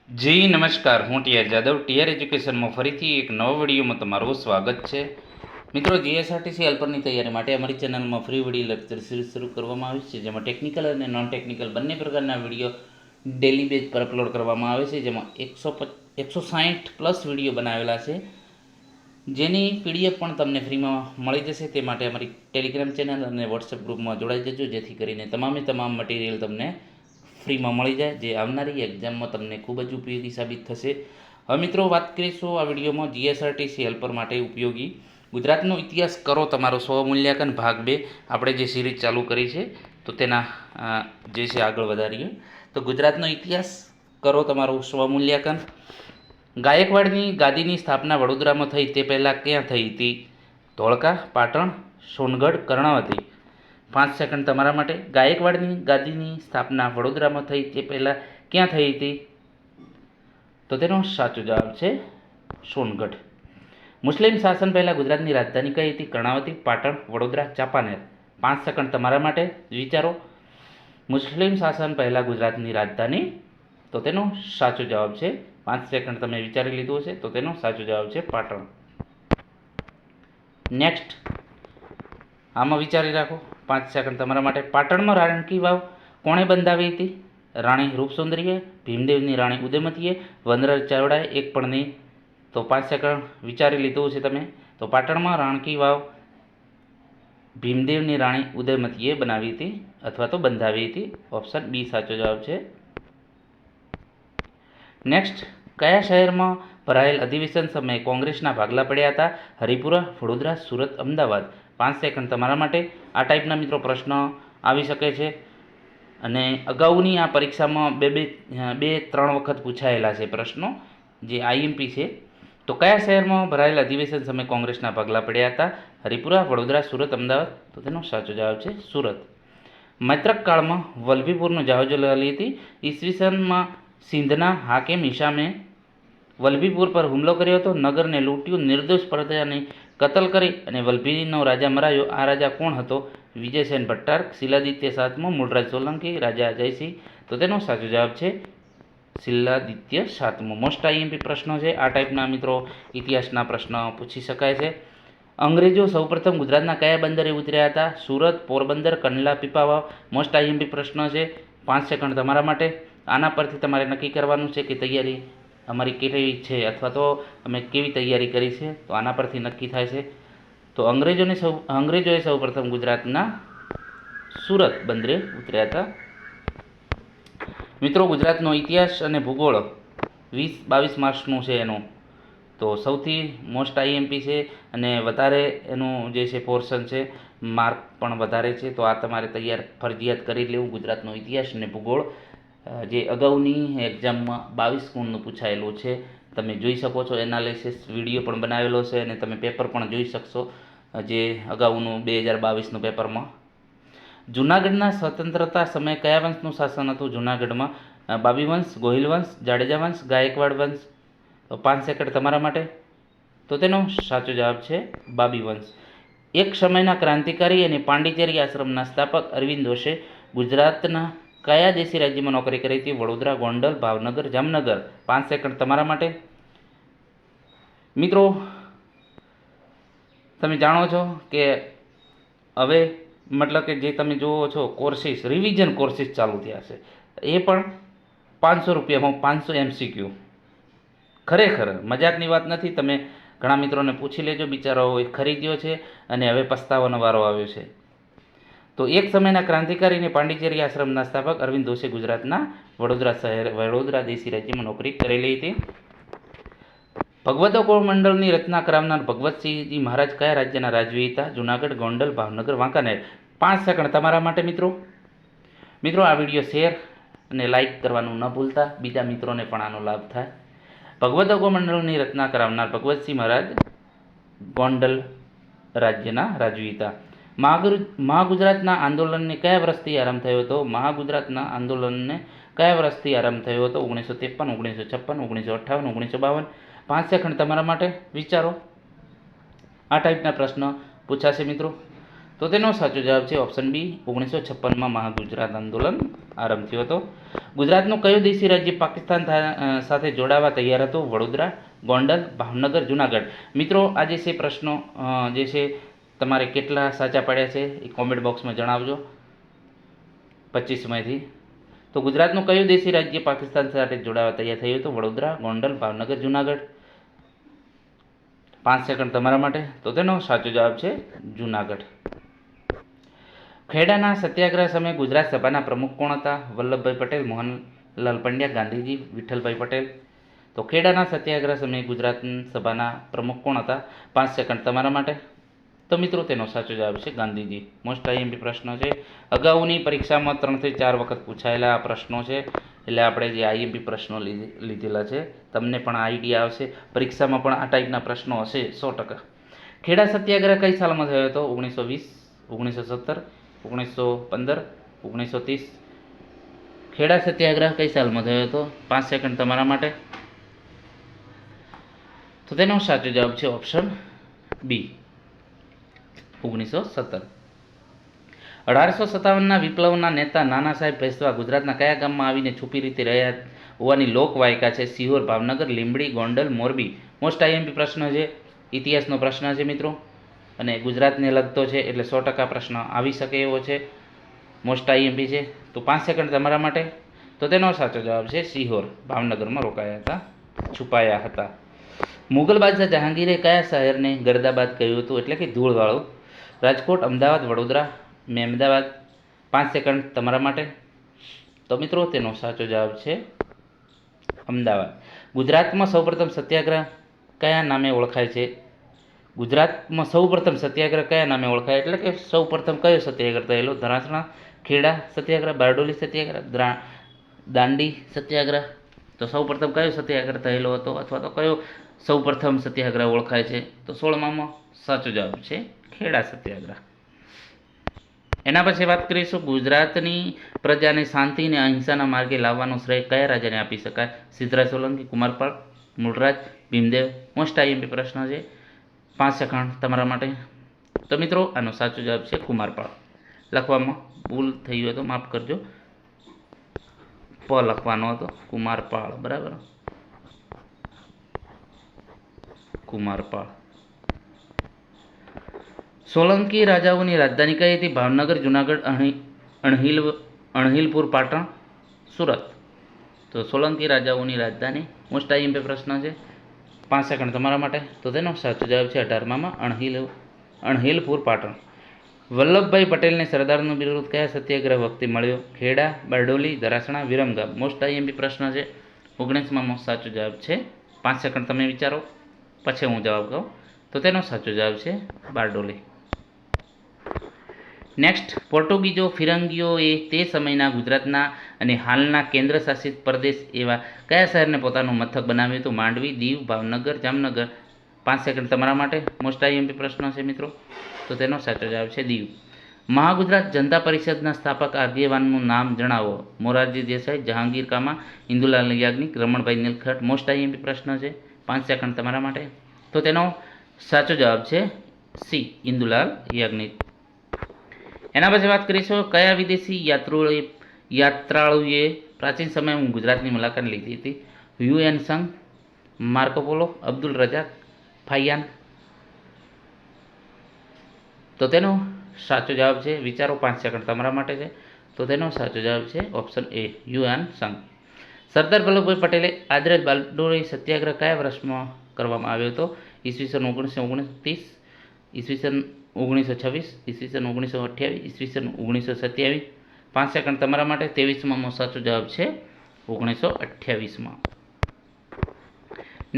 જી નમસ્કાર, હું TR Jadav TR એજ્યુકેશનમાં ફરીથી એક નવા વિડીયોમાં તમારું સ્વાગત છે. મિત્રો, જીએસઆરટીસી હેલ્પરની તૈયારી માટે અમારી ચેનલમાં ફ્રી વિડીયો લેક્ચર સિરીઝ શરૂ કરવામાં આવી છે, જેમાં ટેકનિકલ અને નોન ટેકનિકલ બંને પ્રકારના વિડીયો ડેલી બેઝ પર અપલોડ કરવામાં આવે છે, જેમાં 160 પ્લસ વિડીયો બનાવેલા છે, જેની પીડીએફ પણ તમને ફ્રીમાં મળી જશે. તે માટે અમારી ટેલિગ્રામ ચેનલ અને વોટ્સએપ ગ્રુપમાં જોડાઈ જજો, જેથી કરીને તમામ મટીરિયલ તમને ફ્રીમાં મળી જાય, જે આવનારી એક્ઝામમાં તમને ખૂબ જ ઉપયોગી સાબિત થશે. હવે મિત્રો, વાત કરીશું આ વિડીયોમાં જીએસઆરટીસી હેલ્પર માટે ઉપયોગી ગુજરાતનો ઇતિહાસ કરો તમારો સ્વમૂલ્યાંકન ભાગ 2 આપણે જે સિરીઝ ચાલુ કરી છે, તો તેના જે છે આગળ વધારીએ. તો ગુજરાતનો ઇતિહાસ કરો તમારું સ્વમૂલ્યાંકન. ગાયકવાડની ગાદીની સ્થાપના વડોદરામાં થઈ તે પહેલાં ક્યાં થઈ હતી? ધોળકા, પાટણ, સોનગઢ, કર્ણાવતી. 5 સેકન્ડ તમારા માટે. ગાયકવાડની ગાદીની સ્થાપના વડોદરામાં થઈ તે પહેલાં ક્યાં થઈ હતી? તો તેનો સાચો જવાબ છે સોનગઢ. મુસ્લિમ શાસન પહેલાં ગુજરાતની રાજધાની કઈ હતી? કર્ણાવતી, પાટણ, વડોદરા, ચાંપાનેર. 5 સેકન્ડ તમારા માટે, વિચારો. મુસ્લિમ શાસન પહેલાં ગુજરાતની રાજધાની, તો તેનો સાચો જવાબ છે 5 સેકન્ડ તમે વિચારી લીધું હશે, તો તેનો સાચો જવાબ છે પાટણ. નેક્સ્ટ, આમાં વિચારી રાખો. 5 સેકન્ડ તમારા માટે. પાટણમાં રાણકી વાવ કોણે બંધાવી હતી? રાણી રૂપસુંદરીએ, ભીમદેવની રાણી ઉદયમતીએ, વનરાજ ચાવડાએ, એક પણ નહીં. તો 5 સેકન્ડ વિચારી લીધું છે તમે. તો પાટણમાં રાણકી વાવ ભીમદેવની રાણી ઉદયમતીએ બનાવી હતી અથવા તો બંધાવી હતી. ઓપ્શન બી સાચો જવાબ છે. નેક્સ્ટ, કયા શહેરમાં ભરાયેલ અધિવેશન સમયે કોંગ્રેસના ભાગલા પડ્યા હતા? હરિપુરા, વડોદરા, સુરત, અમદાવાદ. 5 સેકન્ડ તમારા માટે. આ ટાઈપના મિત્રો પ્રશ્ન આવી શકે છે અને અગાઉની આ પરીક્ષામાં બે ત્રણ વખત પૂછાયેલા છે પ્રશ્નો, જે આઈએમપી છે. તો કયા શહેરમાં ભરાયેલ અધિવેશન સમયે કોંગ્રેસના ભાગલા પડ્યા હતા? હરિપુરા, વડોદરા, સુરત, અમદાવાદ. તો તેનો સાચો જવાબ છે સુરત. મૈત્રક કાળમાં વલભીપુરનું જહાજો લેવાલી હતી. ઈસવીસનમાં સિંધના હાકેમ હિશામે વલભીપુર પર હુમલો કર્યો હતો, નગરને લૂંટ્યું, નિર્દોષ પ્રજાને કતલ કરી અને વલભીનો રાજા મરાયો. આ રાજા કોણ હતો? વિજયસેન ભટ્ટારક, શિલાદિત્ય સાતમો, મૂળરાજ સોલંકી, રાજા જયસિંહ. તો તેનો સાચો જવાબ છે શિલાદિત્ય સાતમો. મોસ્ટ આઈએમપી પ્રશ્નો છે. આ ટાઈપના મિત્રો ઇતિહાસના પ્રશ્નો પૂછી શકાય છે. અંગ્રેજો સૌપ્રથમ ગુજરાતના કયા બંદરે ઉતર્યા હતા? સુરત, પોરબંદર, કંડલા, પીપાવાવ. મોસ્ટ આઈએમપી પ્રશ્ન છે. 5 સેકન્ડ તમારા માટે. આના પરથી તમારે નક્કી કરવાનું છે કે તૈયારી અમારી કેવી છે અથવા તો અમે કેવી તૈયારી કરી છે, તો આના પરથી નક્કી થાય છે. તો અંગ્રેજોએ સૌપ્રથમ ગુજરાતના સુરત બંદરે ઉતર્યા હતા. મિત્રો, ગુજરાતનો ઇતિહાસ અને ભૂગોળ 22 માર્ક્સનું છે એનું, તો સૌથી મોસ્ટ આઈએમપી છે અને વધારે એનું જે છે પોર્શન છે, માર્ક પણ વધારે છે. તો આ તમારે ફરજિયાત કરી લેવું. ગુજરાતનો ઇતિહાસ અને ભૂગોળ જે અગાઉની એક્ઝામમાં 22 ગુણનું પૂછાયેલું છે. તમે જોઈ શકો છો, એનાલિસિસ વિડીયો પણ બનાવેલો છે અને તમે પેપર પણ જોઈ શકશો, જે અગાઉનું 2022નું પેપરમાં. જૂનાગઢના સ્વતંત્રતા સમયે કયા વંશનું શાસન હતું? જૂનાગઢમાં બાબી વંશ, ગોહિલ વંશ, જાડેજા વંશ, ગાયકવાડ વંશ. 5 સેકન્ડ તમારા માટે. તો તેનો સાચો જવાબ છે બાબી વંશ. એક સમયના ક્રાંતિકારી અને પાંડિચેરી આશ્રમના સ્થાપક અરવિંદ ઘોષે ગુજરાતના કયા દેશી રાજ્યમાં નોકરી કરી હતી? વડોદરા, ગોંડલ, ભાવનગર, જામનગર. 5 સેકન્ડ તમારા માટે. મિત્રો, તમે જાણો છો કે હવે મતલબ કે જે તમે જુઓ છો કોર્સિસ, રિવિઝન કોર્સિસ ચાલુ થયા છે, એ પણ 500 રૂપિયામાં 500 MCQ. ખરેખર મજાકની વાત નથી. તમે ઘણા મિત્રોને પૂછી લેજો, બિચારાઓએ ખરીદ્યો છે અને હવે પસ્તાવાનો વારો આવ્યો છે. તો એક સમયના ક્રાંતિકારી અને પાંડિચેરી આશ્રમના સ્થાપક અરવિંદ ઘોષે ગુજરાતના વડોદરા દેશી રાજ્યમાં નોકરી કરેલી હતી. ભગવત મંડળની રચના કરાવનાર ભગવતસિંહજી મહારાજ કયા રાજ્યના રાજવી હતા? જૂનાગઢ, ગોંડલ, ભાવનગર, વાંકાનેર. 5 સેકન્ડ તમારા માટે મિત્રો. આ વિડીયો શેર અને લાઇક કરવાનું ન ભૂલતા, બીજા મિત્રોને પણ આનો લાભ થાય. ભગવત મંડળની રચના કરાવનાર ભગવતસિંહ મહારાજ ગોંડલ રાજ્યના રાજવી હતા. મહાગુજરાતના આંદોલનને કયા વર્ષથી આરંભ થયો હતો? મહાગુજરાતના આંદોલનને કયા વર્ષથી આરંભ થયો હતો? 1953, 1956, 1958, 1952. 5 સેકન્ડ તમારા માટે, વિચારો. આ ટાઈપના પ્રશ્ન પૂછાશે મિત્રો. તો તો તેનો સાચો જવાબ છે ઓપ્શન બી. 1956માં મહાગુજરાત આંદોલન આરંભ થયો હતો. ગુજરાતનું કયું દેશી રાજ્ય પાકિસ્તાન સાથે જોડાવા તૈયાર હતું? વડોદરા, ગોંડલ, ભાવનગર, જુનાગઢ. મિત્રો આ જે છે પ્રશ્નો જે છે તમારે કેટલા સાચા પડ્યા છે એ કોમેન્ટ બોક્સમાં જણાવજો 25માંથી. તો ગુજરાતનું કયું દેશી રાજ્ય પાકિસ્તાન સાથે જોડાવા તૈયાર થયું હતું? વડોદરા, ગોંડલ, ભાવનગર, જુનાગઢ. 5 સેકન્ડ તમારા માટે. તો તેનો સાચો જવાબ છે જુનાગઢ. ખેડાના સત્યાગ્રહ સમયે ગુજરાત સભાના પ્રમુખ કોણ હતા? વલ્લભભાઈ પટેલ, મોહનલાલ પંડ્યા, ગાંધીજી, વિઠ્ઠલભાઈ પટેલ. તો ખેડાના સત્યાગ્રહ સમયે ગુજરાત સભાના પ્રમુખ કોણ હતા? 5 સેકન્ડ તમારા માટે. તો મિત્રો તેનો સાચો જવાબ છે ગાંધીજી. મોસ્ટ આઈએમપી પ્રશ્ન છે. અગાઉની પરીક્ષામાં 3 થી 4 વખત પૂછાયેલા આ પ્રશ્નો છે. એટલે આપણે જે આઈએમપી પ્રશ્નો લીધેલા છે તમને પણ આઈડિયા આવશે. પરીક્ષામાં પણ આ ટાઈપના પ્રશ્નો હશે 100%. ખેડા સત્યાગ્રહ કઈ સાલમાં થયો હતો? 1920, 1917, 1915, 1930. ખેડા સત્યાગ્રહ કઈ સાલમાં થયો હતો? 5 સેકન્ડ તમારા માટે. તો તેનો સાચો જવાબ છે ઓપ્શન બી, 1917. 1857ના વિપ્લવના નેતા નાના સાહેબ પેશવા ગુજરાતના કયા ગામમાં આવીને છુપી રીતે રહ્યા હોવાની લોકવાયકા છે? સિહોર, ભાવનગર, લીંબડી, ગોંડલ, મોરબી. મોસ્ટ આઈએમપી પ્રશ્ન છે, ઇતિહાસનો પ્રશ્ન છે મિત્રો, અને ગુજરાતને લગતો છે એટલે 100% પ્રશ્ન આવી શકે એવો છે. મોસ્ટ આઈએમપી છે. તો 5 સેકન્ડ તમારા માટે. તો તેનો સાચો જવાબ છે સિહોર, ભાવનગરમાં રોકાયા હતા, છુપાયા હતા. મુગલ બાદશાહ જહાંગીરે કયા શહેરને ગર્દાબાદ કહ્યું હતું, એટલે કે ધૂળવાળું? રાજકોટ, અમદાવાદ, વડોદરા, મહેમદાવાદ. 5 સેકન્ડ તમારા માટે. તો મિત્રો તેનો સાચો જવાબ છે અમદાવાદ. ગુજરાતમાં સૌપ્રથમ સત્યાગ્રહ કયા નામે ઓળખાય છે? ગુજરાતમાં સૌપ્રથમ સત્યાગ્રહ કયા નામે ઓળખાય, એટલે કે સૌપ્રથમ કયો સત્યાગ્રહ થયેલો? ધરાસણા, ખેડા સત્યાગ્રહ, બારડોલી સત્યાગ્રહ, દાંડી સત્યાગ્રહ. તો સૌપ્રથમ કયો સત્યાગ્રહ થયેલો હતો, અથવા તો કયો સૌપ્રથમ સત્યાગ્રહ ઓળખાય છે? તો 16માં સાચો જવાબ છે ખેડા સત્યાગ્રહ. એના પછી વાત કરીશું, ગુજરાતની પ્રજાને શાંતિ અને અહિંસાના માર્ગે લાવવાનો શ્રેય કયા રાજાને આપી શકાય? સિદ્ધરાજ સોલંકી, કુમારપાળ, મૂળરાજ, ભીમદેવ. મોસ્ટ આઈએમપી પ્રશ્ન છે. 5 સેકન્ડ તમારા માટે. તો મિત્રો આનો સાચો જવાબ છે કુમારપાળ. લખવામાં ભૂલ થઈ હોય તો માફ કરજો, પ લખવાનો હતો, કુમારપાળ, બરાબર, કુમારપાળ. સોલંકી રાજાઓની રાજધાની કઈ હતી? ભાવનગર, જુનાગઢ, અણહિલપુર, પાટણ, સુરત. તો સોલંકી રાજાઓની રાજધાની. મોસ્ટ આઈએમપી પ્રશ્ન છે. 5 સેકન્ડ તમારા માટે. તો તેનો સાચો જવાબ છે 18માં અણહિલપુર, પાટણ. વલ્લભભાઈ પટેલને સરદારનું બિરુદ કયા સત્યાગ્રહ વખતે મળ્યો? ખેડા, બારડોલી, ધરાસણા, વિરમગામ. મોસ્ટ આઈએમપી પ્રશ્ન છે. 19માં સાચો જવાબ છે. 5 સેકન્ડ તમે વિચારો, પછી હું જવાબ કહું. તો તેનો સાચો જવાબ છે બારડોલી. નેક્સ્ટ, પોર્ટુગીઝો ફિરંગીઓએ તે સમયના ગુજરાતના અને હાલના કેન્દ્ર શાસિત પ્રદેશ એવા કયા શહેરને પોતાનું મથક બનાવ્યું હતું? માંડવી, દીવ, ભાવનગર, જામનગર. 5 સેકન્ડ તમારા માટે. મોસ્ટ આઈએમપી પ્રશ્ન છે મિત્રો. તો તેનો સાચો જવાબ છે દીવ. મહાગુજરાત જનતા પરિષદના સ્થાપક આગેવાનનું નામ જણાવો. મોરારજી દેસાઈ, જહાંગીર કામા, ઇન્દુલાલ યાજ્ઞિક, રમણભાઈ નીલકંઠ. મોસ્ટ આઈએમપી પ્રશ્ન છે. 5 સેકન્ડ તમારા માટે. તો તેનો સાચો જવાબ છે સી, ઇન્દુલાલ યાજ્ઞિક. એના પછી વાત કરીશું, કયા વિદેશી યાત્રાળુએ પ્રાચીન સમયમાં ગુજરાતની મુલાકાત લીધી હતી? હ્યુએન સંઘ, માર્કો પોલો, અબ્દુલ રજાક, ફાહિયાન. તો તેનો સાચો જવાબ છે, વિચારો, 5 સેકન્ડ તમારા માટે છે. તો તેનો સાચો જવાબ છે ઓપ્શન એ, હ્યુએન સંઘ. સરદાર વલ્લભભાઈ પટેલે આદરજ બારડોલી સત્યાગ્રહ કયા વર્ષમાં કરવામાં આવ્યો હતો? ઈસવીસન 1929, ઈસવીસન 1926, ઈસવીસન 1928, ઈસવીસન 1927. 5 સેકન્ડ તમારા માટે. 23માં સાચો જવાબ છે 1928માં.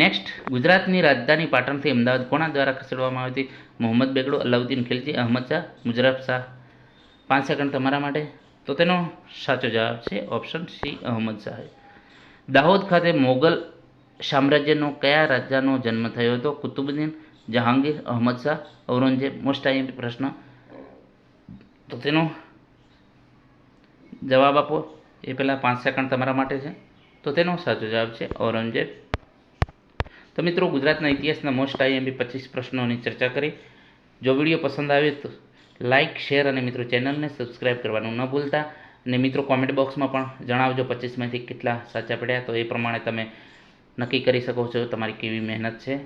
નેક્સ્ટ, ગુજરાતની રાજધાની પાટણથી અમદાવાદ કોના દ્વારા ખસેડવામાં આવી હતી? મોહમ્મદ બેગડો, અલાઉદ્દીન ખિલજી, અહમદ શાહ, મુજરબ શાહ. 5 સેકન્ડ તમારા માટે. તો તેનો સાચો જવાબ છે ઓપ્શન સી, અહમદ શાહ. દાહોદ ખાતે મોગલ સામ્રાજ્યનો કયા રાજાનો જન્મ થયો હતો? કુતુબુદ્દીન, જહાંગીર, અહમદ શાહ, ઔરંગઝેબ. મોસ્ટ આઈએમપી પ્રશ્ન. તો તેનો જવાબ આપો એ પહેલાં 5 સેકન્ડ તમારા માટે છે. તો તેનો સાચો જવાબ છે ઔરંગઝેબ. તો મિત્રો ગુજરાતના ઇતિહાસના મોસ્ટ આઈએમપી 25 પ્રશ્નોની ચર્ચા કરી. જો વિડીયો પસંદ આવે લાઇક શેર અને મિત્રો ચેનલને સબસ્ક્રાઈબ કરવાનું ન ભૂલતા. અને મિત્રો કોમેન્ટ બોક્સમાં પણ જણાવજો 25માંથી કેટલા સાચા પડ્યા, તો એ પ્રમાણે તમે નક્કી કરી શકો છો તમારી કેવી મહેનત છે.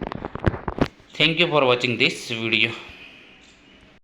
Thank you for watching this video.